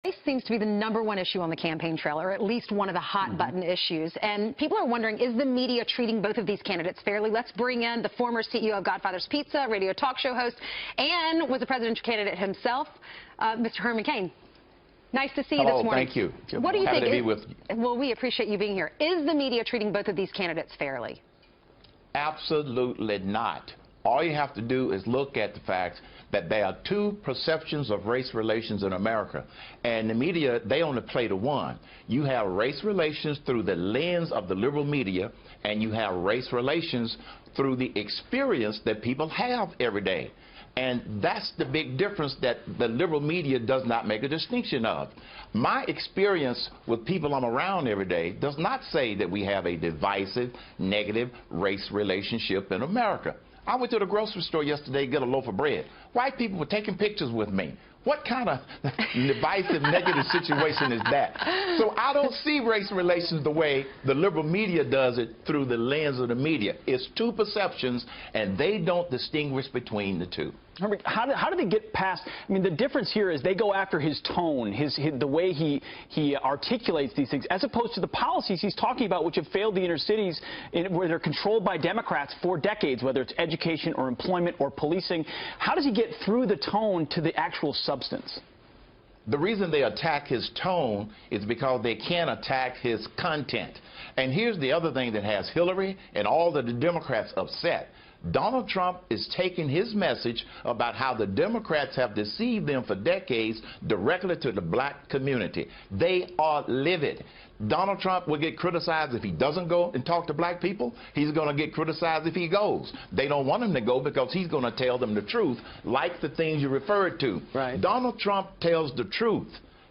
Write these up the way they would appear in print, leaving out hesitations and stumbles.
Race seems to be the #1 issue on the campaign trail, or at least one of the hot-button issues. And people are wondering, is the media treating both of these candidates fairly? Let's bring in the former CEO of Godfather's Pizza, radio talk show host, and was a presidential candidate himself, Mr. Herman Cain. Nice to see you this morning. Thank you. What do you think? Happy to be with you. Well, we appreciate you being here. Is the media treating both of these candidates fairly? Absolutely not. All you have to do is look at the fact that there are two perceptions of race relations in America. And the media, they only play to one. You have race relations through the lens of the liberal media, and you have race relations through the experience that people have every day. And that's the big difference that the liberal media does not make a distinction of. My experience with people I'm around every day does not say that we have a divisive, negative race relationship in America. I went to the grocery store yesterday to get a loaf of bread. White people were taking pictures with me. What kind of divisive, negative situation is that? So I don't see race relations the way the liberal media does it through the lens of the media. It's two perceptions, and they don't distinguish between the two. How do they get past? I mean, the difference here is they go after his tone, the way he articulates these things, as opposed to the policies he's talking about, which have failed the inner cities, where they're controlled by Democrats for decades, whether it's education or employment or policing. How does he get through the tone to the actual substance? The reason they attack his tone is because they can't attack his content. And here's the other thing that has Hillary and all of the Democrats upset. Donald Trump is taking his message about how the Democrats have deceived them for decades directly to the black community. They are livid. Donald Trump will get criticized if he doesn't go and talk to black people. He's going to get criticized if he goes. They don't want him to go because he's going to tell them the truth, like the things you referred to. Right. Donald Trump tells the truth.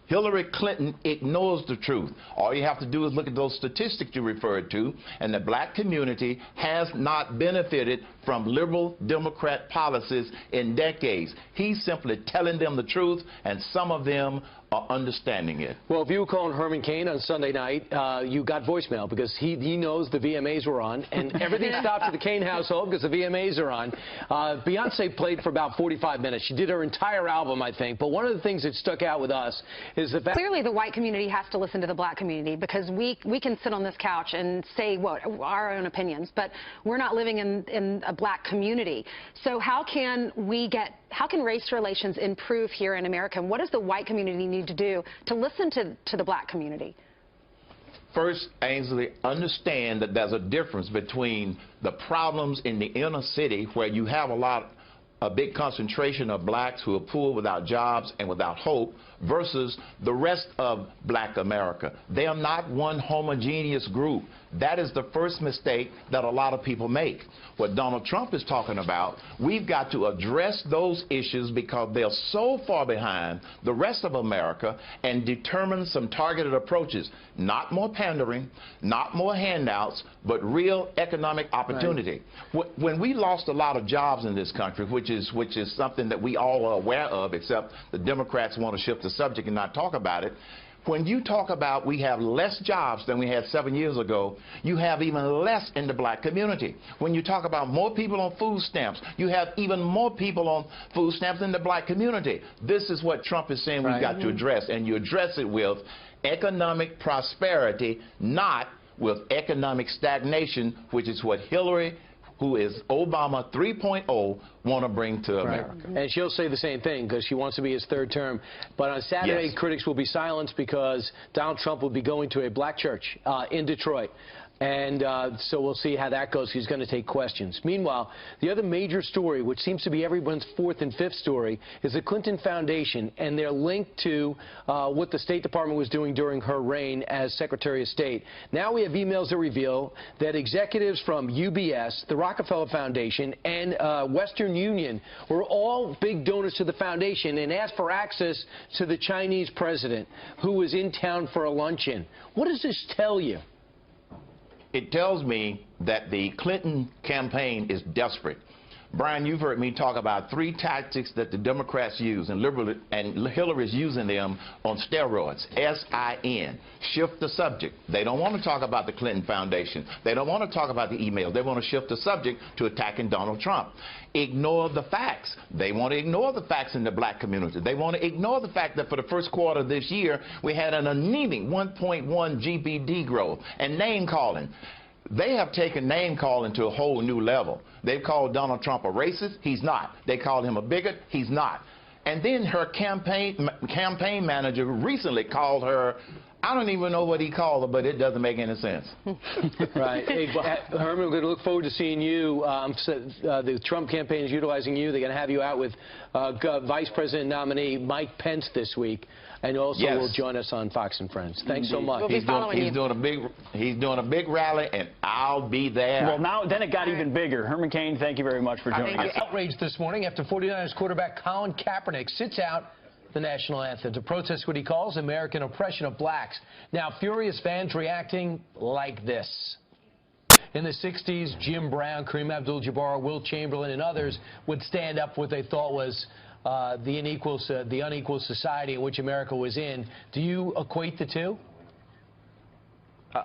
Hillary Clinton ignores the truth. All you have to do is look at those statistics you referred to, and the black community has not benefited from liberal Democrat policies in decades. He's simply telling them the truth, and some of them are understanding it. Well, if you were calling Herman Cain on Sunday night, you got voicemail because he knows the VMAs were on, and everything stopped at the Cain household because the VMAs are on. Beyoncé played for about 45 minutes. She did her entire album, I think. But one of the things that stuck out with us is the fact... Clearly, the white community has to listen to the black community, because we can sit on this couch and say our own opinions, but we're not living in a black community. So how can race relations improve here in America? And what does the white community need to do to listen to the black community? First, Ainsley, understand that there's a difference between the problems in the inner city, where you have a big concentration of blacks who are poor, without jobs and without hope, versus the rest of black America. They are not one homogeneous group. That is the first mistake that a lot of people make. What Donald Trump is talking about, we've got to address those issues because they're so far behind the rest of America, and determine some targeted approaches. Not more pandering, not more handouts, but real economic opportunity. Right. When we lost a lot of jobs in this country, which is something that we all are aware of, except the Democrats want to shift the subject and not talk about it. When you talk about we have less jobs than we had 7 years ago, you have even less in the black community. When you talk about more people on food stamps, you have even more people on food stamps in the black community. This is what Trump is saying we've got to address, and you address it with economic prosperity, not with economic stagnation, which is what Hillary, who is Obama 3.0, want to bring to America. And she'll say the same thing because she wants to be his third term. But on Saturday, yes, critics will be silenced because Donald Trump will be going to a black church in Detroit. And so we'll see how that goes. He's going to take questions. Meanwhile, the other major story, which seems to be everyone's fourth and fifth story, is the Clinton Foundation and their link to what the State Department was doing during her reign as Secretary of State. Now we have emails that reveal that executives from UBS, the Rockefeller Foundation, and Western Union were all big donors to the foundation and asked for access to the Chinese president, who was in town for a luncheon. What does this tell you? It tells me that the Clinton campaign is desperate. Brian, you've heard me talk about 3 tactics that the Democrats use, and Hillary's using them on steroids. S-I-N. Shift the subject. They don't want to talk about the Clinton Foundation. They don't want to talk about the email. They want to shift the subject to attacking Donald Trump. Ignore the facts. They want to ignore the facts in the black community. They want to ignore the fact that for the first quarter of this year, we had an anemic 1.1 GDP growth and name calling. They have taken name calling to a whole new level. They've called Donald Trump a racist. He's not. They called him a bigot. He's not. And then her campaign manager recently called her, I don't even know what he called her, but it doesn't make any sense. Right. Hey, Herman, we're going to look forward to seeing you. The Trump campaign is utilizing you. They're going to have you out with Vice President nominee Mike Pence this week. And also will join us on Fox and Friends. Thanks so much. We'll be he's doing a big rally, and I'll be there. Well, then it got even bigger. Herman Cain, thank you very much for joining us. Outrage this morning after 49ers quarterback Colin Kaepernick sits out the national anthem to protest what he calls American oppression of blacks. Now, furious fans reacting like this. In the 60s, Jim Brown, Kareem Abdul-Jabbar, Wilt Chamberlain, and others would stand up for what they thought was the unequal society in which America was in. Do you equate the two?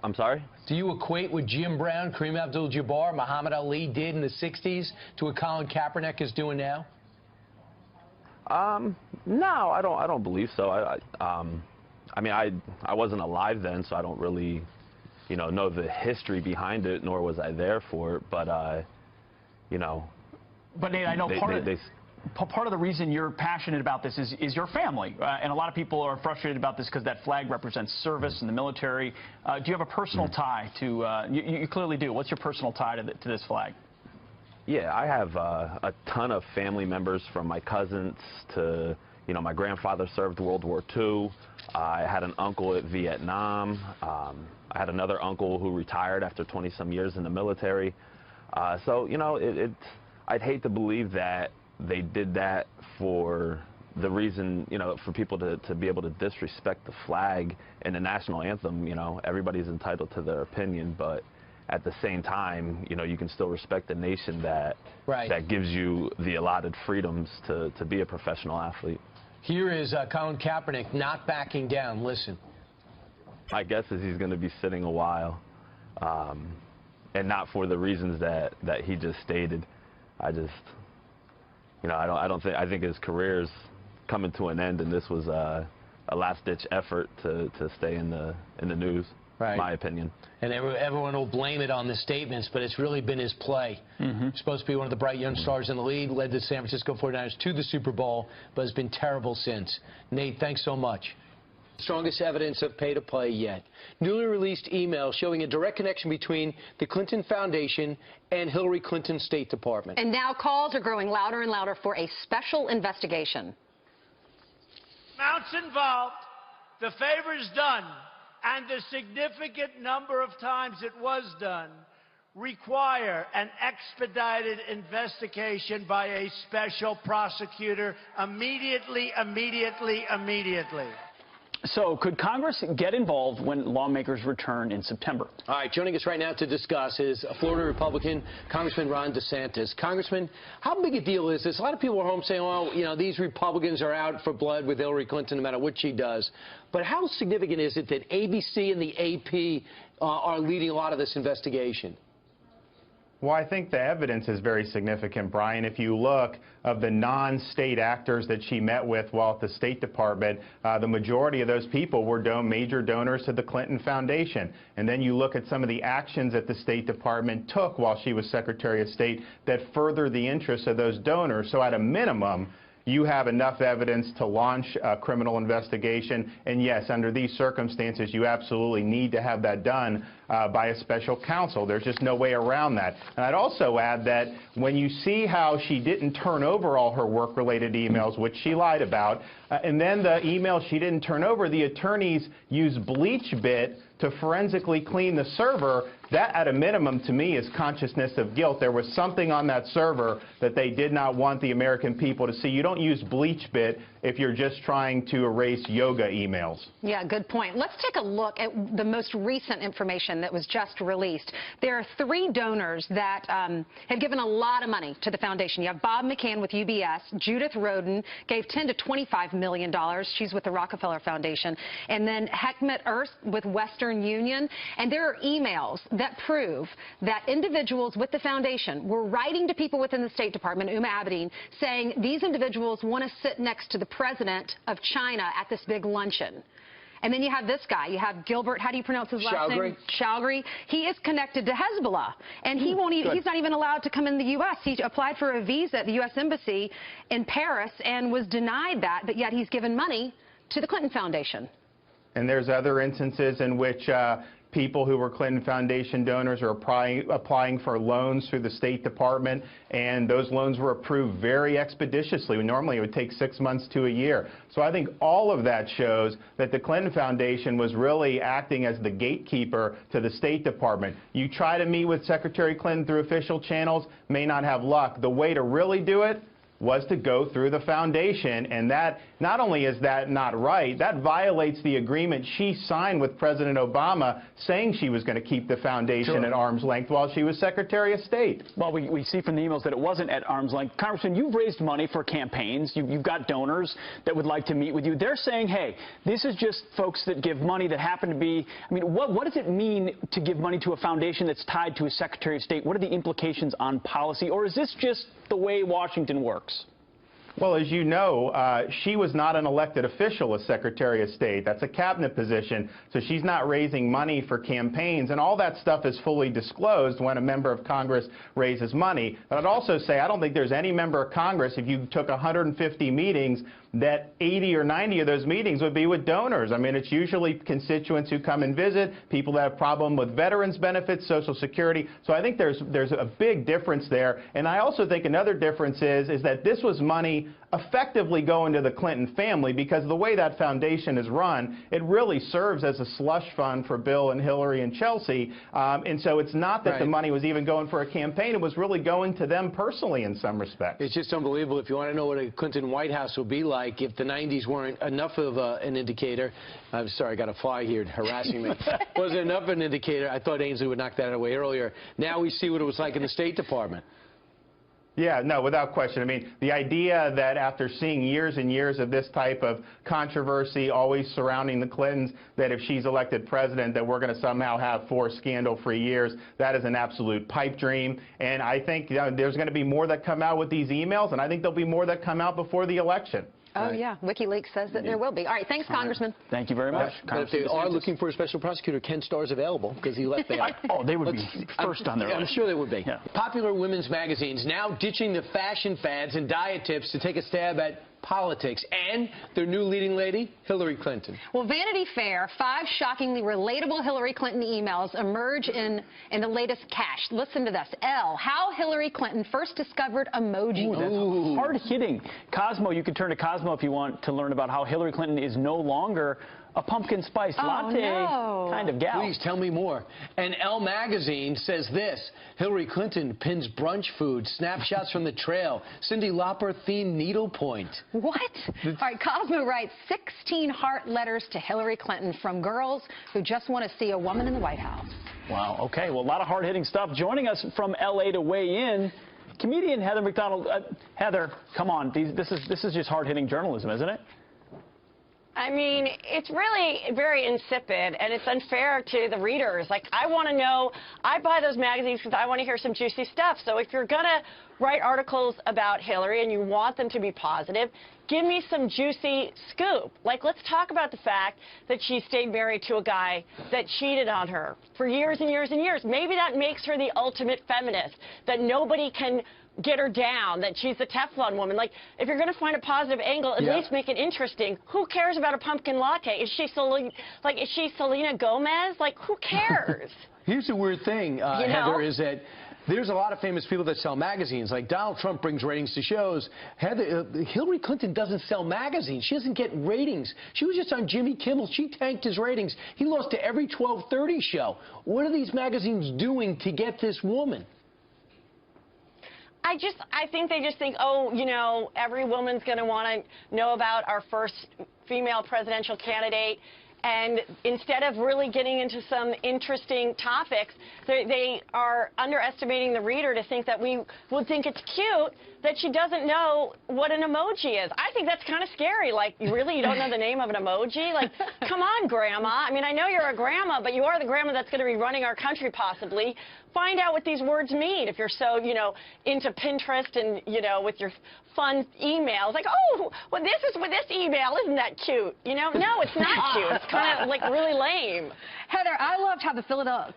I'm sorry? Do you equate what Jim Brown, Kareem Abdul-Jabbar, Muhammad Ali did in the 60s to what Colin Kaepernick is doing now? No, I don't believe so. I mean, I wasn't alive then, so I don't really, know the history behind it, nor was I there for it. But, But Nate, I know part of the reason you're passionate about this is your family, and a lot of people are frustrated about this because that flag represents service in the military. Do you have a personal tie to? You clearly do. What's your personal tie to this flag? Yeah, I have a ton of family members, from my cousins to, my grandfather served World War II. I had an uncle at Vietnam. I had another uncle who retired after 20-some years in the military. So, I'd hate to believe that they did that for the reason, for people to be able to disrespect the flag and the national anthem. Everybody's entitled to their opinion, but at the same time, you can still respect the nation that gives you the allotted freedoms to be a professional athlete. Here is Colin Kaepernick not backing down. Listen. My guess is he's going to be sitting a while, and not for the reasons that he just stated. I think his career's coming to an end, and this was a last-ditch effort to stay in the news. Right. My opinion. And everyone will blame it on the statements, but it's really been his play. He's supposed to be one of the bright young stars in the league, led the San Francisco 49ers to the Super Bowl, but has been terrible since. Nate, thanks so much. Strongest evidence of pay-to-play yet. Newly released emails showing a direct connection between the Clinton Foundation and Hillary Clinton's State Department. And now calls are growing louder and louder for a special investigation. Amounts involved, the favors done, and the significant number of times it was done require an expedited investigation by a special prosecutor immediately. So could Congress get involved when lawmakers return in September? All right, joining us right now to discuss is Florida Republican Congressman Ron DeSantis. Congressman, how big a deal is this? A lot of people are home saying, well, these Republicans are out for blood with Hillary Clinton no matter what she does. But how significant is it that ABC and the AP are leading a lot of this investigation? Well, I think the evidence is very significant, Brian. If you look of the non-state actors that she met with while at the State Department, the majority of those people were major donors to the Clinton Foundation. And then you look at some of the actions that the State Department took while she was Secretary of State that further the interests of those donors. So at a minimum, you have enough evidence to launch a criminal investigation. And yes, under these circumstances, you absolutely need to have that done by a special counsel. There's just no way around that. And I'd also add that when you see how she didn't turn over all her work-related emails, which she lied about, and then the emails she didn't turn over, the attorneys used BleachBit to forensically clean the server. That, at a minimum, to me, is consciousness of guilt. There was something on that server that they did not want the American people to see. You don't use BleachBit if you're just trying to erase yoga emails. Yeah, good point. Let's take a look at the most recent information that was just released. There are 3 donors that have given a lot of money to the foundation. You have Bob McCann with UBS. Judith Roden gave $10 to $25 million. She's with the Rockefeller Foundation. And then Hekmet Erst with Western Union. And there are emails that prove that individuals with the foundation were writing to people within the State Department, Uma Abedin, saying these individuals want to sit next to the president of China at this big luncheon. And then you have this guy. You have Gilbert. How do you pronounce his last name? Shougri. He is connected to Hezbollah, and he won't even, he's not even allowed to come in the U.S. He applied for a visa at the U.S. Embassy in Paris and was denied that, but yet he's given money to the Clinton Foundation. And there's other instances in which people who were Clinton Foundation donors are applying for loans through the State Department, and those loans were approved very expeditiously. Normally it would take 6 months to a year. So I think all of that shows that the Clinton Foundation was really acting as the gatekeeper to the State Department. You try to meet with Secretary Clinton through official channels, may not have luck. The way to really do it was to go through the foundation, and that, not only is that not right, that violates the agreement she signed with President Obama saying she was going to keep the foundation at arm's length while she was Secretary of State. Well, we see from the emails that it wasn't at arm's length. Congressman, you've raised money for campaigns. You've got donors that would like to meet with you. They're saying, hey, this is just folks that give money that happen to be, I mean, what does it mean to give money to a foundation that's tied to a Secretary of State? What are the implications on policy, or is this just the way Washington works? Well, as you know, she was not an elected official as Secretary of State. That's a cabinet position, so she's not raising money for campaigns, and all that stuff is fully disclosed when a member of Congress raises money. But I'd also say I don't think there's any member of Congress, if you took 150 meetings, that 80 or 90 of those meetings would be with donors. I mean, it's usually constituents who come and visit, people that have problem with veterans benefits, Social Security. So I think there's a big difference there. And I also think another difference is that this was money effectively going to the Clinton family, because the way that foundation is run, it really serves as a slush fund for Bill and Hillary and Chelsea. And so it's not that the money was even going for a campaign. It was really going to them personally in some respects. It's just unbelievable. If you want to know what a Clinton White House would be like if the 90s weren't enough of an indicator. I'm sorry, I got a fly here harassing me. Wasn't enough of an indicator. I thought Ainsley would knock that away earlier. Now we see what it was like in the State Department. Yeah, no, without question. I mean, the idea that after seeing years and years of this type of controversy always surrounding the Clintons, that if she's elected president, that we're going to somehow have 4 scandal-free years, that is an absolute pipe dream. And I think there's going to be more that come out with these emails, and I think there'll be more that come out before the election. Oh, yeah. WikiLeaks says that there will be. All right. Thanks, Congressman. Thank you very much. But if they are looking for a special prosecutor, Ken Starr's available because he left there. Oh, they would be first on their list. I'm sure they would be. Yeah. Popular women's magazines now ditching the fashion fads and diet tips to take a stab at politics, and their new leading lady, Hillary Clinton. Well, Vanity Fair, 5 shockingly relatable Hillary Clinton emails emerge in the latest cache. Listen to this. L, how Hillary Clinton first discovered emoji. Ooh, that's hard-hitting. Cosmo, you can turn to Cosmo if you want to learn about how Hillary Clinton is no longer a pumpkin spice latte kind of gal. Please tell me more. And Elle magazine says this: Hillary Clinton pins brunch food, snapshots from the trail, Cyndi Lauper themed needlepoint. What? All right, Cosmo writes 16 heart letters to Hillary Clinton from girls who just want to see a woman in the White House. Wow. Okay. Well, a lot of hard-hitting stuff. Joining us from L.A. to weigh in, comedian Heather McDonald. Heather, come on. This is just hard-hitting journalism, isn't it? I mean, it's really very insipid, and it's unfair to the readers. Like, I want to know, I buy those magazines because I want to hear some juicy stuff. So if you're going to write articles about Hillary and you want them to be positive, give me some juicy scoop. Like, let's talk about the fact that she stayed married to a guy that cheated on her for years and years and years. Maybe that makes her the ultimate feminist, that nobody can get her down, that she's the Teflon woman. Like, if you're going to find a positive angle, at least make it interesting. Who cares about a pumpkin latte? Is she Selena Gomez? Like, who cares? Here's the weird thing, Heather, is that there's a lot of famous people that sell magazines. Like, Donald Trump brings ratings to shows. Hillary Clinton doesn't sell magazines. She doesn't get ratings. She was just on Jimmy Kimmel. She tanked his ratings. He lost to every 12:30 show. What are these magazines doing to get this woman? I think they just think, oh, you know, every woman's going to want to know about our first female presidential candidate. And instead of really getting into some interesting topics, they are underestimating the reader to think that we would think it's cute that she doesn't know what an emoji is. I think that's kind of scary. Like, really, you don't know the name of an emoji? Like, come on, Grandma. I mean, I know you're a grandma, but you are the grandma that's going to be running our country, possibly. Find out what these words mean if you're so, into Pinterest and, with your fun emails. Like, oh, well, this is with this email. Isn't that cute? No, it's not cute. It's kind of, like, really lame. Heather, I loved how the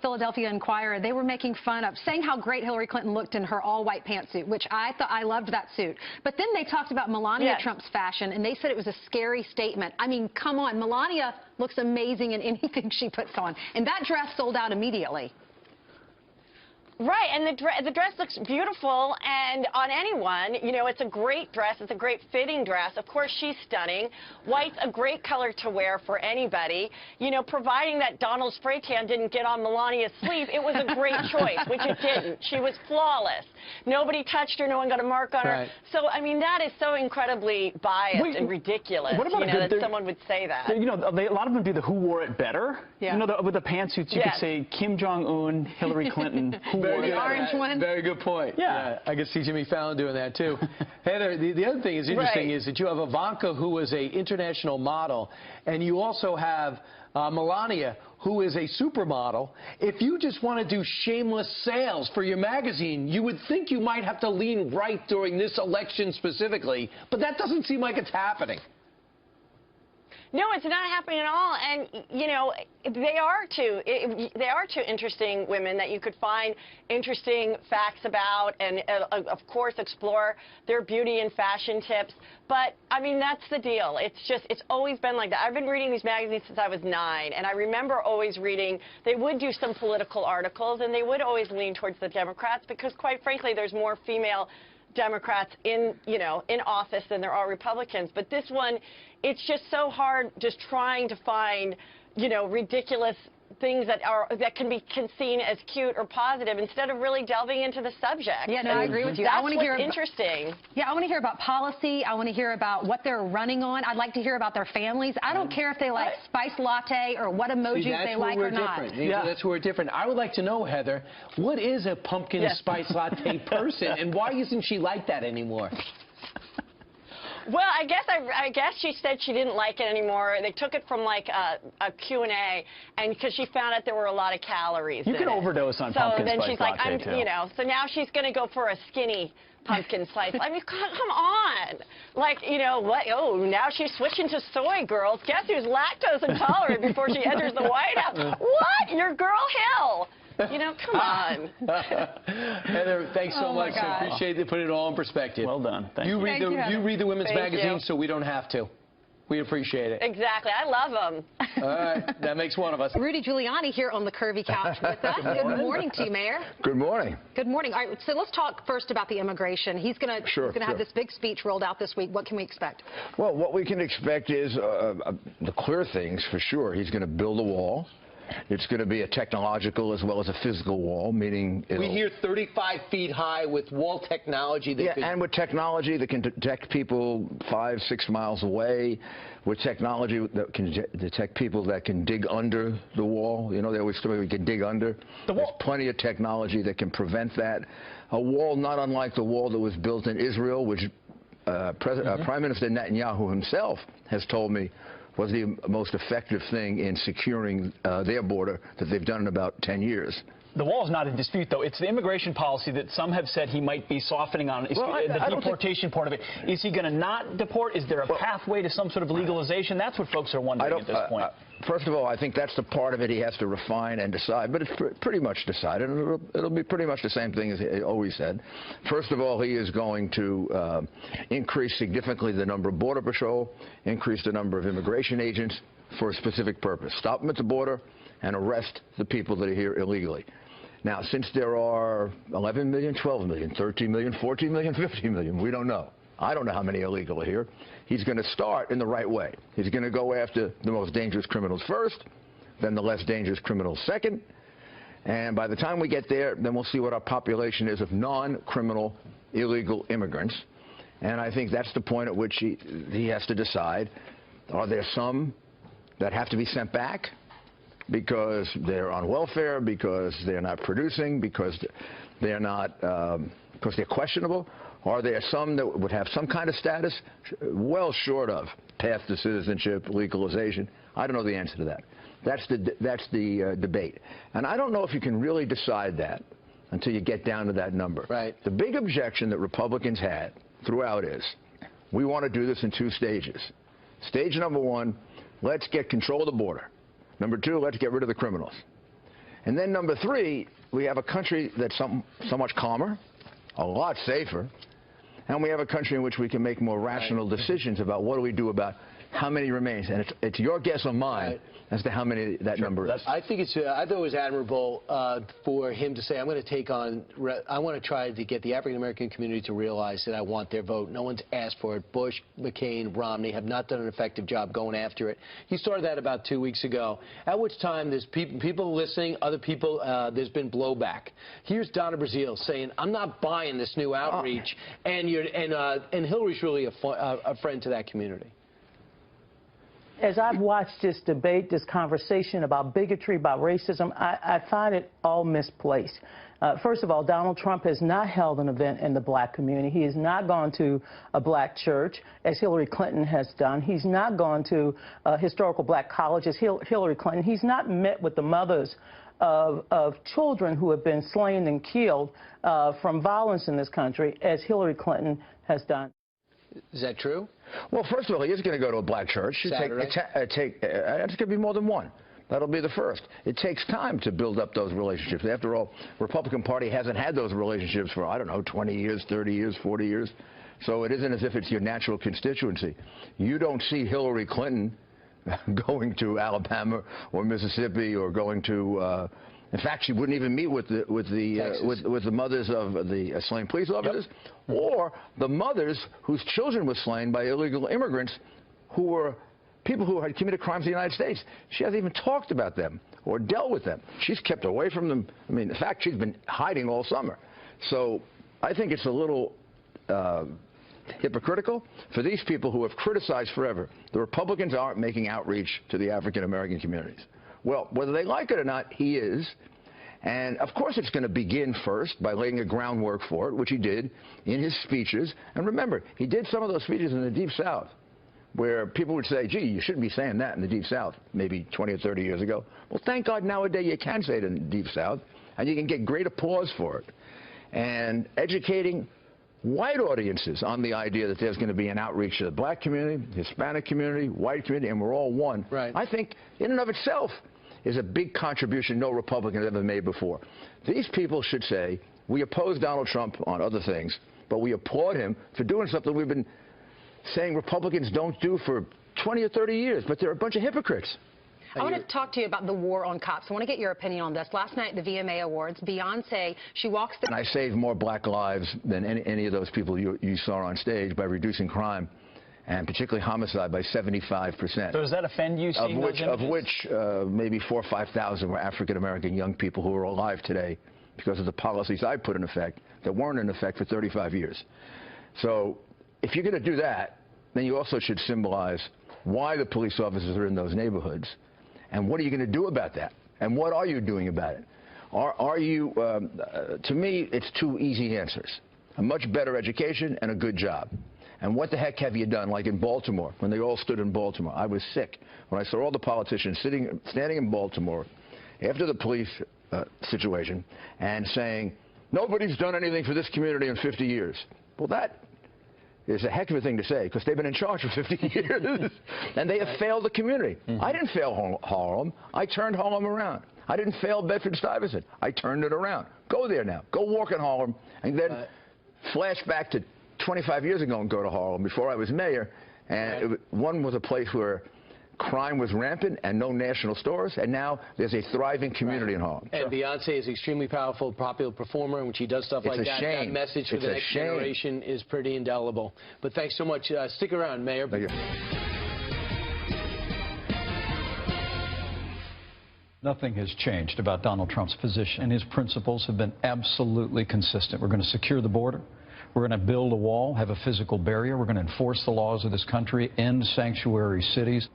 Philadelphia Inquirer, they were making fun of, saying how great Hillary Clinton looked in her all-white pantsuit, which I loved that suit. But then they talked about Melania Trump's fashion, and they said it was a scary statement. I mean, come on. Melania looks amazing in anything she puts on. And that dress sold out immediately. Right, and the dress looks beautiful, and on anyone, it's a great dress. It's a great fitting dress. Of course, she's stunning. White's a great color to wear for anybody. Providing that Donald spray tan didn't get on Melania's sleeve, it was a great choice, which it didn't. She was flawless. Nobody touched her. No one got a mark on her. So, I mean, that is so incredibly biased and ridiculous, what about that someone would say that. A lot of them do the who wore it better. Yeah. With the pantsuits, you could say Kim Jong-un, Hillary Clinton, who wore it. The orange one. Very good point. Yeah. I could see Jimmy Fallon doing that, too. Heather, the other thing is interesting is that you have Ivanka, who is an international model, and you also have Melania, who is a supermodel. If you just want to do shameless sales for your magazine, you would think you might have to lean right during this election specifically, but that doesn't seem like it's happening. No, it's not happening at all. And, they are two interesting women that you could find interesting facts about and, of course, explore their beauty and fashion tips. But, I mean, that's the deal. It's always been like that. I've been reading these magazines since I was 9, and I remember always reading, they would do some political articles, and they would always lean towards the Democrats because, quite frankly, there's more female Democrats in office than there are Republicans. But this one, it's just so hard just trying to find, ridiculous things that can be seen as cute or positive instead of really delving into the subject. Yeah, no, I agree with you. That's I want to hear interesting. Yeah, I want to hear about policy. I want to hear about what they're running on. I'd like to hear about their families. I don't care if they like spice latte or what emojis they like or not. Yeah, that's where we're different. I would like to know, Heather, what is a pumpkin spice latte person, and why isn't she like that anymore? Well, I guess she said she didn't like it anymore. They took it from like a Q&A, and because she found out there were a lot of calories. You can overdose on pumpkin spice latte, So then she's like, so now she's going to go for a skinny pumpkin spice. I mean, come on. Like, what? Oh, now she's switching to soy, girls. Guess who's lactose intolerant before she enters the White House? What? Your girl Hill. Come on. Heather, thanks so much. I appreciate it. Put it all in perspective. Well done. Thank you. You read the women's magazine, so we don't have to. We appreciate it. Exactly. I love them. All right. That makes one of us. Rudy Giuliani here on the curvy couch with us. Good morning to you, Mayor. Good morning. Good morning. All right, so let's talk first about the immigration. He's going to have this big speech rolled out this week. What can we expect? Well, what we can expect is the clear things, for sure. He's going to build a wall. It's going to be a technological as well as a physical wall, meaning we hear 35 feet high with wall technology. And with technology that can detect people 5-6 miles away, with technology that can detect people that can dig under the wall. They always say we can dig under. There's plenty of technology that can prevent that. A wall not unlike the wall that was built in Israel, which Prime Minister Netanyahu himself has told me was the most effective thing in securing their border that they've done in about 10 years. The wall is not in dispute, though. It's the immigration policy that some have said he might be softening on. The deportation part of it. Is he going to not deport? Is there a pathway to some sort of legalization? That's what folks are wondering at this point. First of all, I think that's the part of it he has to refine and decide, but it's pretty much decided. It'll be pretty much the same thing as he always said. First of all, he is going to increase significantly the number of Border Patrol, increase the number of immigration agents for a specific purpose. Stop them at the border and arrest the people that are here illegally. Now, since there are 11 million, 12 million, 13 million, 14 million, 15 million, we don't know. I don't know how many illegal are here. He's going to start in the right way. He's going to go after the most dangerous criminals first, then the less dangerous criminals second. And by the time we get there, then we'll see what our population is of non-criminal illegal immigrants. And I think that's the point at which he has to decide, are there some that have to be sent back because they're on welfare, because they're not producing, because they're not, because they're questionable? Or are there some that would have some kind of status well short of path to citizenship, legalization? I don't know the answer to that. That's the debate. And I don't know if you can really decide that until you get down to that number. Right. The big objection that Republicans had throughout is, we want to do this in 2 stages. Stage number 1, let's get control of the border. Number 2, let's get rid of the criminals. And then number 3, we have a country that's so much calmer, a lot safer, and we have a country in which we can make more rational decisions about what do we do about how many remains. And it's your guess or mine as to how many that number is. I think I thought it was admirable for him to say, I'm going to take on, I want to try to get the African-American community to realize that I want their vote. No one's asked for it. Bush, McCain, Romney have not done an effective job going after it. He started that about 2 weeks ago, at which time there's people listening, other people, there's been blowback. Here's Donna Brazile saying, I'm not buying this new outreach, and Hillary's really a friend to that community. As I've watched this debate, this conversation about bigotry, about racism, I find it all misplaced. First of all, Donald Trump has not held an event in the black community. He has not gone to a black church, as Hillary Clinton has done. He's not gone to historical black colleges, Hillary Clinton. He's not met with the mothers of children who have been slain and killed from violence in this country, as Hillary Clinton has done. Is that true? Well, first of all, he is going to go to a black church. Saturday. It's going to be more than one. That'll be the first. It takes time to build up those relationships. After all, Republican Party hasn't had those relationships for, I don't know, 20 years, 30 years, 40 years. So it isn't as if it's your natural constituency. You don't see Hillary Clinton going to Alabama or Mississippi or going to in fact, she wouldn't even meet with the mothers of the slain police officers, or the mothers whose children were slain by illegal immigrants who were people who had committed crimes in the United States. She hasn't even talked about them or dealt with them. She's kept away from them. I mean, in fact, she's been hiding all summer. So I think it's a little hypocritical for these people who have criticized forever. The Republicans aren't making outreach to the African-American communities. Well, whether they like it or not, he is. And, of course, it's going to begin first by laying a groundwork for it, which he did in his speeches. And remember, he did some of those speeches in the Deep South, where people would say, gee, you shouldn't be saying that in the Deep South, maybe 20 or 30 years ago. Well, thank God nowadays you can say it in the Deep South, and you can get great applause for it. And educating white audiences on the idea that there's going to be an outreach to the black community, Hispanic community, white community, and we're all one. Right. I think in and of itself is a big contribution no Republican has ever made before. These people should say, we oppose Donald Trump on other things, but we applaud him for doing something we've been saying Republicans don't do for 20 or 30 years, but they're a bunch of hypocrites. I want to talk to you about the war on cops. I want to get your opinion on this. Last night at the VMA Awards, Beyoncé, she walks the... And I saved more black lives than any of those people you saw on stage by reducing crime, and particularly homicide, by 75%. So does that offend you, seeing those images? Of which maybe 4,000 or 5,000 were African-American young people who are alive today because of the policies I put in effect that weren't in effect for 35 years. So if you're going to do that, then you also should symbolize why the police officers are in those neighborhoods. And what are you going to do about that? And what are you doing about it? Are you, to me, it's 2 easy answers. A much better education and a good job. And what the heck have you done, like in Baltimore, when they all stood in Baltimore? I was sick when I saw all the politicians standing in Baltimore after the police situation and saying, nobody's done anything for this community in 50 years. Well, that is a heck of a thing to say, because they've been in charge for 50 years, and they have failed the community. I didn't fail Harlem. I turned Harlem around. I didn't fail Bedford-Stuyvesant. I turned it around. Go there now. Go walk in Harlem, and then flash back to 25 years ago and go to Harlem before I was mayor. And one was a place where crime was rampant and no national stores, and now there's a thriving community in Harlem. And Beyoncé is an extremely powerful, popular performer, and when she does stuff like that, that message for the next generation is pretty indelible. But thanks so much. Stick around, Mayor. Thank you. Nothing has changed about Donald Trump's position, and his principles have been absolutely consistent. We're going to secure the border. We're going to build a wall, have a physical barrier. We're going to enforce the laws of this country, end sanctuary cities.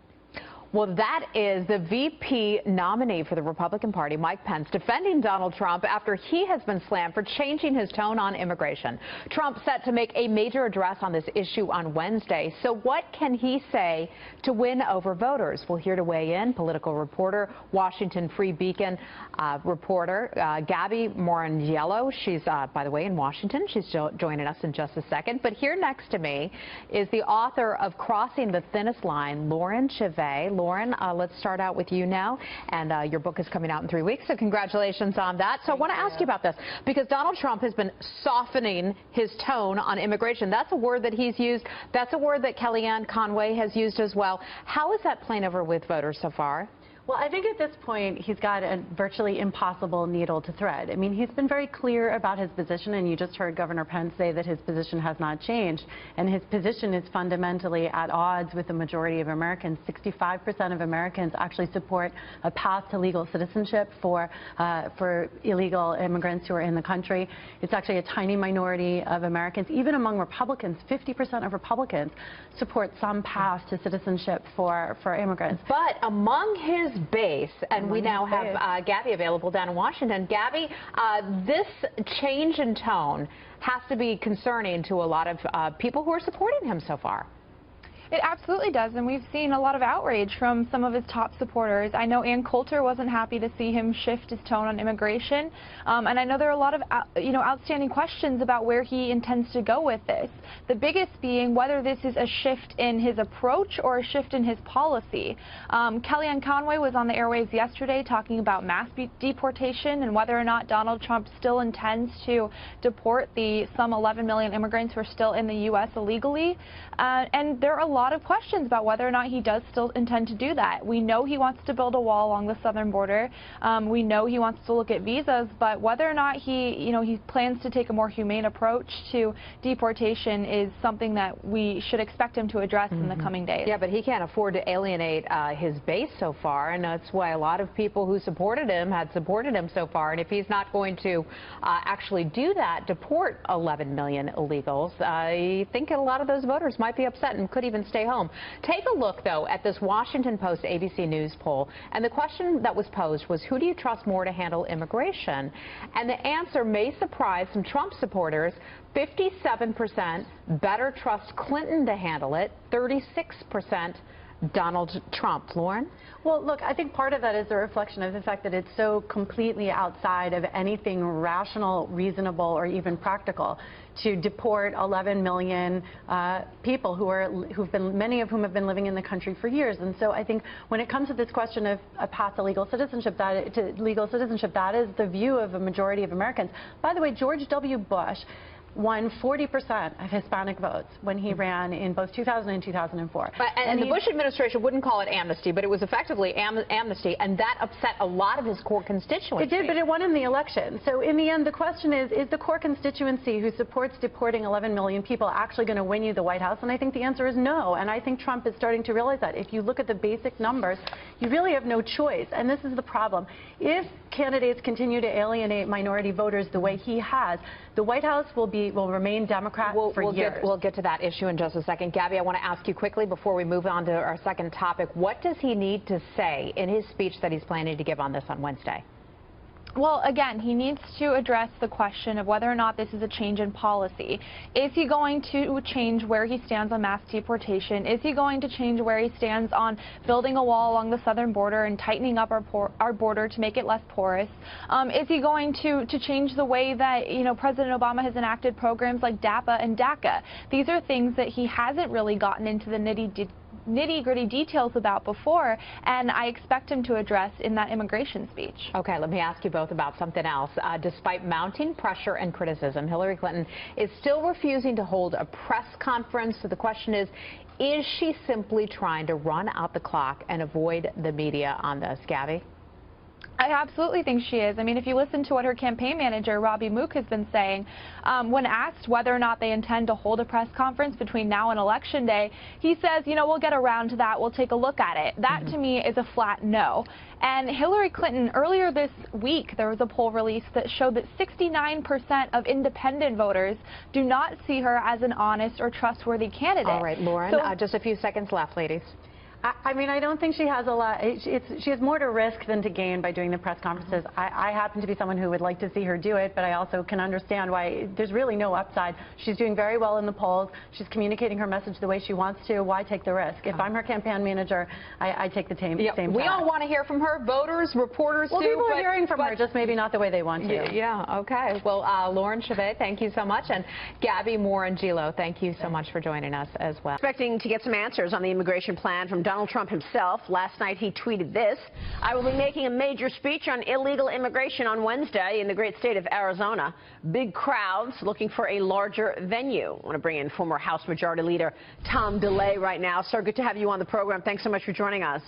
Well, that is the VP nominee for the Republican Party, Mike Pence, defending Donald Trump after he has been slammed for changing his tone on immigration. Trump set to make a major address on this issue on Wednesday. So what can he say to win over voters? Well, here to weigh in, political reporter, Washington Free Beacon reporter, Gabby Morangiello. She's, by the way, in Washington. She's joining us in just a second. But here next to me is the author of Crossing the Thinnest Line, Lauren Chevet. Lauren, let's start out with you now. And your book is coming out in 3 weeks, so congratulations on that. So I want to ask you about this, because Donald Trump has been softening his tone on immigration. That's a word that he's used. That's a word that Kellyanne Conway has used as well. How is that playing over with voters so far? Well, I think at this point, he's got a virtually impossible needle to thread. I mean, he's been very clear about his position, and you just heard Governor Pence say that his position has not changed. And his position is fundamentally at odds with the majority of Americans. 65% of Americans actually support a path to legal citizenship for illegal immigrants who are in the country. It's actually a tiny minority of Americans. Even among Republicans, 50% of Republicans support some path to citizenship for immigrants. But among his base, and we now have Gabby available down in Washington. Gabby, this change in tone has to be concerning to a lot of people who are supporting him so far. It absolutely does, and we've seen a lot of outrage from some of his top supporters. I know Ann Coulter wasn't happy to see him shift his tone on immigration, and I know there are a lot of outstanding questions about where he intends to go with this. The biggest being whether this is a shift in his approach or a shift in his policy. Kellyanne Conway was on the airwaves yesterday talking about mass deportation and whether or not Donald Trump still intends to deport some 11 million immigrants who are still in the U.S. illegally, and there are a lot of questions about whether or not he does still intend to do that. We know he wants to build a wall along the southern border. We know he wants to look at visas, but whether or not he plans to take a more humane approach to deportation is something that we should expect him to address in the coming days. Yeah, but he can't afford to alienate his base so far, and that's why a lot of people who supported him had supported him so far. And if he's not going to actually do that, deport 11 million illegals, I think a lot of those voters might be upset and could even stay home. Take a look, though, at this Washington Post ABC News poll. And the question that was posed was, who do you trust more to handle immigration? And the answer may surprise some Trump supporters. 57% better trust Clinton to handle it, 36% Donald Trump. Lauren? Well, look, I think part of that is a reflection of the fact that it's so completely outside of anything rational, reasonable, or even practical to deport 11 million people many of whom have been living in the country for years. And so I think when it comes to this question of a path to legal citizenship, that is the view of a majority of Americans. By the way, George W. Bush won 40% of Hispanic votes when he ran in both 2000 and 2004. And the Bush administration wouldn't call it amnesty, but it was effectively amnesty, and that upset a lot of his core constituency. It did, but it won in the election. So in the end, the question is the core constituency who supports deporting 11 million people actually going to win you the White House? And I think the answer is no. And I think Trump is starting to realize that. If you look at the basic numbers, you really have no choice. And this is the problem. If candidates continue to alienate minority voters the way he has, the White House will remain Democrat for years. We'll get to that issue in just a second. Gabby, I want to ask you quickly before we move on to our second topic, what does he need to say in his speech that he's planning to give on this on Wednesday? Well, again, he needs to address the question of whether or not this is a change in policy. Is he going to change where he stands on mass deportation? Is he going to change where he stands on building a wall along the southern border and tightening up our border to make it less porous? Is he going to change the way that, President Obama has enacted programs like DAPA and DACA? These are things that he hasn't really gotten into the nitty-gritty details about before, and I expect him to address in that immigration speech. Okay, let me ask you both about something else. Despite mounting pressure and criticism, Hillary Clinton is still refusing to hold a press conference. So the question is she simply trying to run out the clock and avoid the media on this? Gabby? I absolutely think she is. I mean, if you listen to what her campaign manager, Robbie Mook, has been saying, when asked whether or not they intend to hold a press conference between now and Election Day, he says, we'll get around to that. We'll take a look at it. That, to me, is a flat no. And Hillary Clinton, earlier this week, there was a poll released that showed that 69% of independent voters do not see her as an honest or trustworthy candidate. All right, Lauren, just a few seconds left, ladies. I mean, I don't think she has a lot. She has more to risk than to gain by doing the press conferences. I happen to be someone who would like to see her do it, but I also can understand why there's really no upside. She's doing very well in the polls. She's communicating her message the way she wants to. Why take the risk? If I'm her campaign manager, I take the same tack. We all want to hear from her, voters, reporters well, too. People are hearing from her, just maybe not the way they want to. Yeah, okay. Well, Lauren Chavez, thank you so much. And Gabby Moore-Angelo, thank you so much for joining us as well. Expecting to get some answers on the immigration plan from Donald Trump himself. Last night he tweeted this: "I will be making a major speech on illegal immigration on Wednesday in the great state of Arizona. Big crowds looking for a larger venue." I want to bring in former House Majority Leader Tom DeLay right now. Sir, good to have you on the program. Thanks so much for joining us.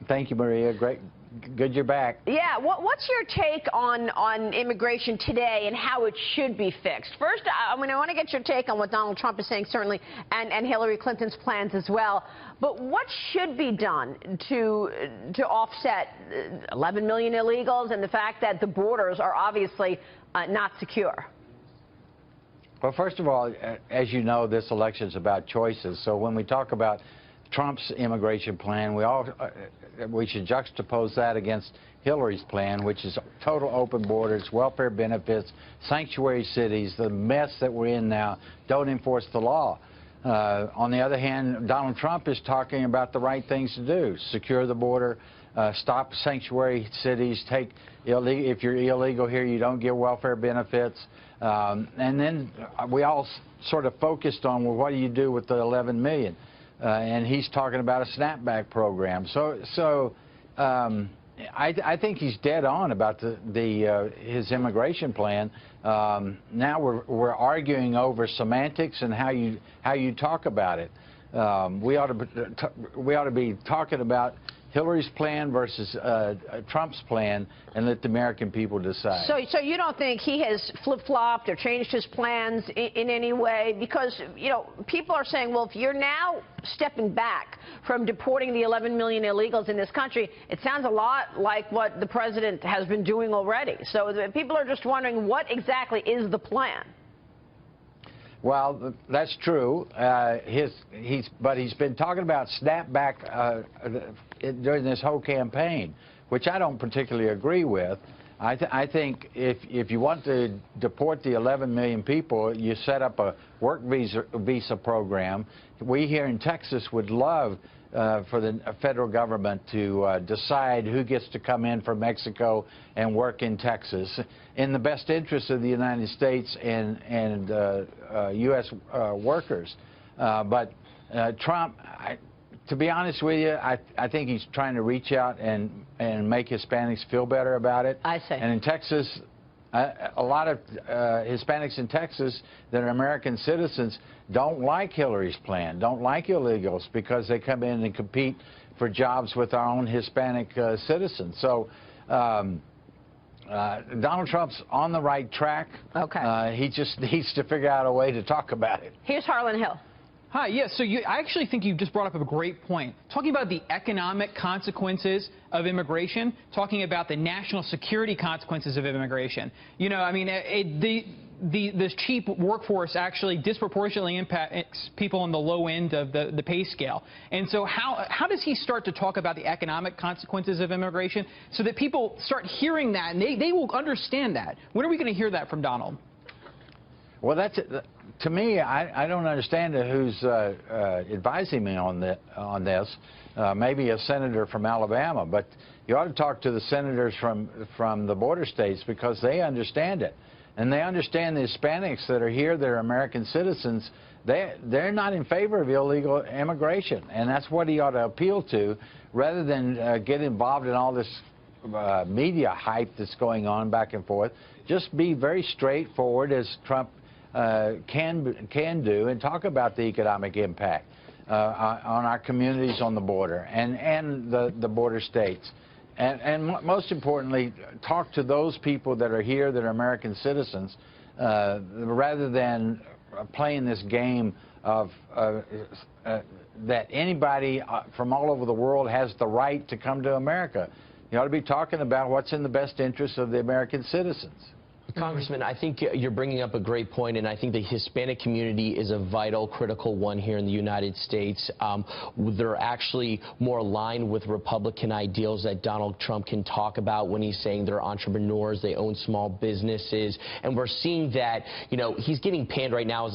Thank you, Maria. Great. Good you're back. Yeah, what's your take on immigration today and how it should be fixed? First, I want to get your take on what Donald Trump is saying, certainly, and Hillary Clinton's plans as well. But what should be done to offset 11 million illegals and the fact that the borders are obviously not secure? Well, first of all, as you know, this election is about choices. So when we talk about Trump's immigration plan, we should juxtapose that against Hillary's plan, which is total open borders, welfare benefits, sanctuary cities, the mess that we're in now, don't enforce the law. On the other hand, Donald Trump is talking about the right things to do: secure the border, stop sanctuary cities, if you're illegal here, you don't get welfare benefits. And then we all sort of focused on, well, what do you do with the 11 million? And he's talking about a snapback program. I think he's dead on about his immigration plan. Now we're arguing over semantics and how you talk about it. We ought to be talking about Hillary's plan versus Trump's plan and let the American people decide. So you don't think he has flip-flopped or changed his plans in any way? Because, you know, people are saying, well, if you're now stepping back from deporting the 11 million illegals in this country, it sounds a lot like what the president has been doing already. So people are just wondering, what exactly is the plan? Well, that's true. But he's been talking about snapback during this whole campaign, which I don't particularly agree with. I think if you want to deport the 11 million people, you set up a work visa program. We here in Texas would love for the federal government to decide who gets to come in from Mexico and work in Texas in the best interest of the United States and U.S. workers. But Trump, to be honest with you, I think he's trying to reach out and make Hispanics feel better about it. I see. And in Texas, a lot of Hispanics in Texas that are American citizens don't like Hillary's plan, don't like illegals, because they come in and compete for jobs with our own Hispanic citizens. So Donald Trump's on the right track. Okay. He just needs to figure out a way to talk about it. Here's Harlan Hill. Hi, yes, so I actually think you just brought up a great point. Talking about the economic consequences of immigration, talking about the national security consequences of immigration. You know, I mean, this cheap workforce actually disproportionately impacts people on the low end of the pay scale. And so how does he start to talk about the economic consequences of immigration so that people start hearing that and they will understand that? When are we going to hear that from Donald? Well, to me, I don't understand who's advising me on this. Maybe a senator from Alabama, but you ought to talk to the senators from the border states, because they understand it. And they understand the Hispanics that are here, that are American citizens. They're not in favor of illegal immigration, and that's what he ought to appeal to, rather than get involved in all this media hype that's going on back and forth. Just be very straightforward, as Trump can do, and talk about the economic impact on our communities on the border and the border states. And most importantly, talk to those people that are here, that are American citizens, rather than playing this game of that anybody from all over the world has the right to come to America. You ought to be talking about what's in the best interest of the American citizens. Congressman, I think you're bringing up a great point, and I think the Hispanic community is a vital, critical one here in the United States. They're actually more aligned with Republican ideals that Donald Trump can talk about when he's saying they're entrepreneurs, they own small businesses, and we're seeing that, you know, he's getting panned right now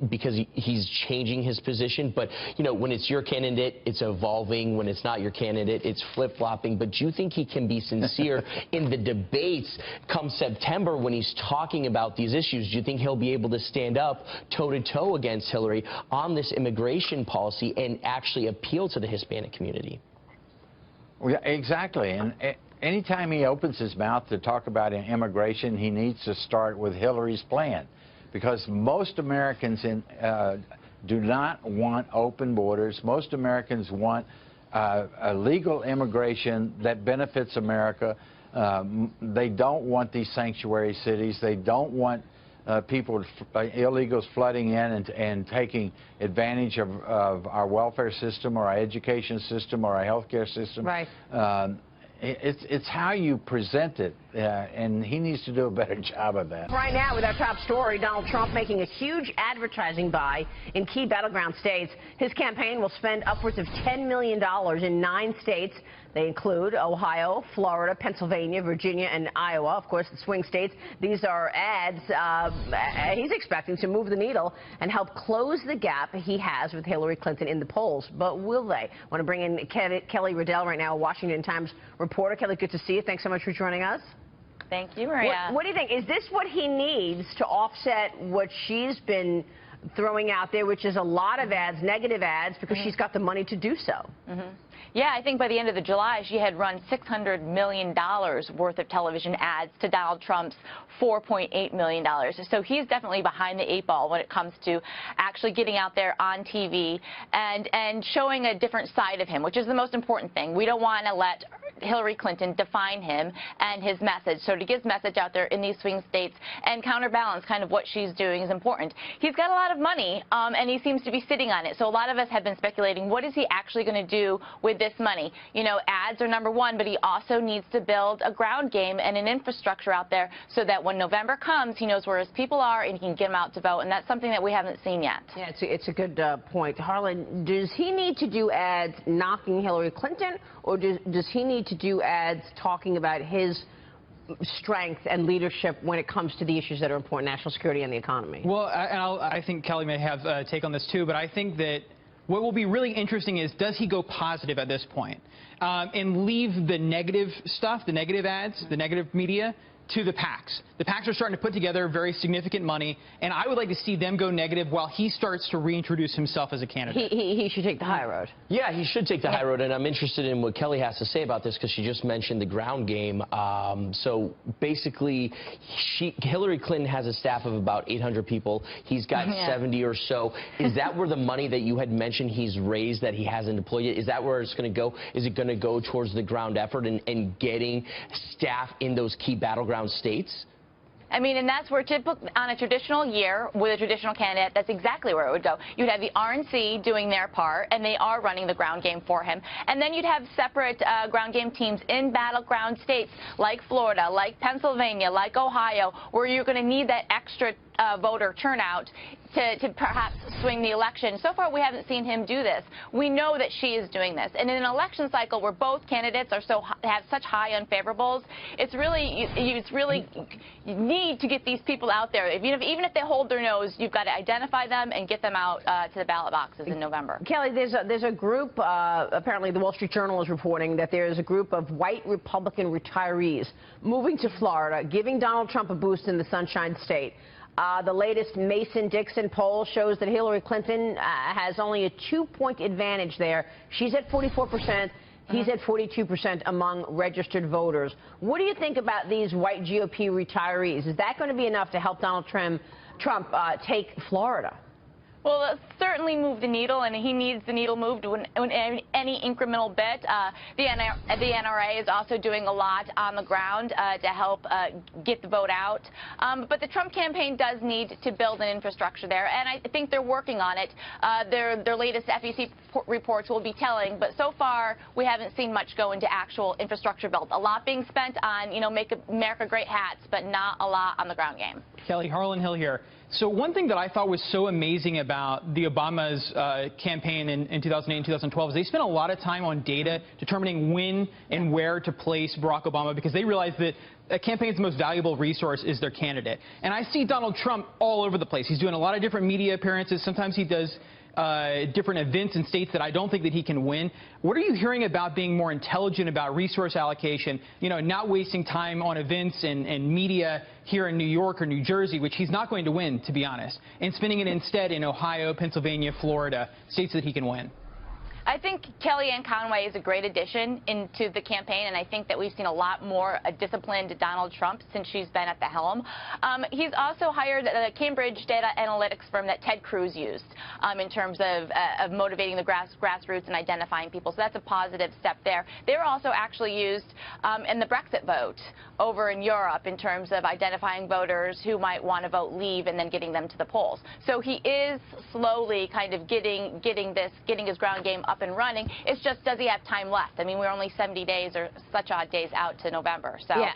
because he's changing his position, but, you know, when it's your candidate, it's evolving. When it's not your candidate, it's flip-flopping. But do you think he can be sincere in the debates come September when he's talking about these issues? Do you think he'll be able to stand up toe-to-toe against Hillary on this immigration policy and actually appeal to the Hispanic community? Well, exactly. And anytime he opens his mouth to talk about immigration, he needs to start with Hillary's plan, because most Americans do not want open borders. Most Americans want a legal immigration that benefits America. They don't want these sanctuary cities. They don't want illegals flooding in and taking advantage of our welfare system or our education system or our healthcare system. Right. It's how you present it, and he needs to do a better job of that. Right now, with our top story, Donald Trump making a huge advertising buy in key battleground states. His campaign will spend upwards of $10 million in 9 states. They include Ohio, Florida, Pennsylvania, Virginia, and Iowa. Of course, the swing states. These are ads he's expecting to move the needle and help close the gap he has with Hillary Clinton in the polls. But will they? I want to bring in Kelly Riddell right now, a Washington Times reporter. Kelly, good to see you. Thanks so much for joining us. Thank you, Maria. What do you think? Is this what he needs to offset what she's been throwing out there, which is a lot of ads, negative ads, because she's got the money to do so? Yeah, I think by the end of July, she had run $600 million worth of television ads to Donald Trump's $4.8 million. So he's definitely behind the 8 ball when it comes to actually getting out there on TV and showing a different side of him, which is the most important thing. We don't want to let Hillary Clinton define him and his message. So to get his message out there in these swing states and counterbalance kind of what she's doing is important. He's got a lot of money, and he seems to be sitting on it. So a lot of us have been speculating, what is he actually going to do with this money? You know, ads are #1, but he also needs to build a ground game and an infrastructure out there so that when November comes, he knows where his people are and he can get them out to vote. And that's something that we haven't seen yet. Yeah, it's a good point. Harlan, does he need to do ads knocking Hillary Clinton, or does he need to do ads talking about his strength and leadership when it comes to the issues that are important, national security and the economy? Well, I think Kelly may have a take on this too, but I think that what will be really interesting is, does he go positive at this point and leave the negative stuff, the negative ads, the negative media, to the PACs. The PACs are starting to put together very significant money, and I would like to see them go negative while he starts to reintroduce himself as a candidate. He should take the high road. Yeah, he should take the high road, and I'm interested in what Kelly has to say about this because she just mentioned the ground game. So basically, Hillary Clinton has a staff of about 800 people. He's got 70 or so. Is that where the money that you had mentioned he's raised that he hasn't deployed yet, is that where it's going to go? Is it going to go towards the ground effort and getting staff in those key battleground states? I mean, and that's where on a traditional year with a traditional candidate, that's exactly where it would go. You'd have the RNC doing their part, and they are running the ground game for him. And then you'd have separate ground game teams in battleground states like Florida, like Pennsylvania, like Ohio, where you're going to need that extra voter turnout to perhaps swing the election. So far, we haven't seen him do this. We know that she is doing this. And in an election cycle where both candidates are have such high unfavorables, it's really you need to get these people out there. Even if they hold their nose, you've got to identify them and get them out to the ballot boxes in November. Kelly, there's a group, apparently the Wall Street Journal is reporting that there's a group of white Republican retirees moving to Florida, giving Donald Trump a boost in the Sunshine State. The latest Mason-Dixon poll shows that Hillary Clinton has only a 2-point advantage there. She's at 44%. He's at 42% among registered voters. What do you think about these white GOP retirees? Is that going to be enough to help Donald Trump take Florida? Well, certainly move the needle, and he needs the needle moved in any incremental bit. The NRA is also doing a lot on the ground to help get the vote out. But the Trump campaign does need to build an infrastructure there, and I think they're working on it. Their latest FEC reports will be telling, but so far we haven't seen much go into actual infrastructure build. A lot being spent on, Make America Great hats, but not a lot on the ground game. Kelly, Harlan Hill here. So one thing that I thought was so amazing about the Obama's campaign in 2008 and 2012 is they spent a lot of time on data determining when and where to place Barack Obama, because they realized that a campaign's most valuable resource is their candidate. And I see Donald Trump all over the place. He's doing a lot of different media appearances. Sometimes he does different events in states that I don't think that he can win. What are you hearing about being more intelligent about resource allocation, not wasting time on events and media here in New York or New Jersey, which he's not going to win, to be honest, and spending it instead in Ohio, Pennsylvania, Florida, states that he can win? I think Kellyanne Conway is a great addition into the campaign, and I think that we've seen a lot more disciplined Donald Trump since she's been at the helm. He's also hired the Cambridge data analytics firm that Ted Cruz used in terms of motivating the grassroots and identifying people. So that's a positive step there. They were also actually used in the Brexit vote over in Europe in terms of identifying voters who might want to vote leave and then getting them to the polls. So he is slowly kind of getting his ground game up and running. It's just, does he have time left? I mean, we're only 70 days or such odd days out to November. So yeah,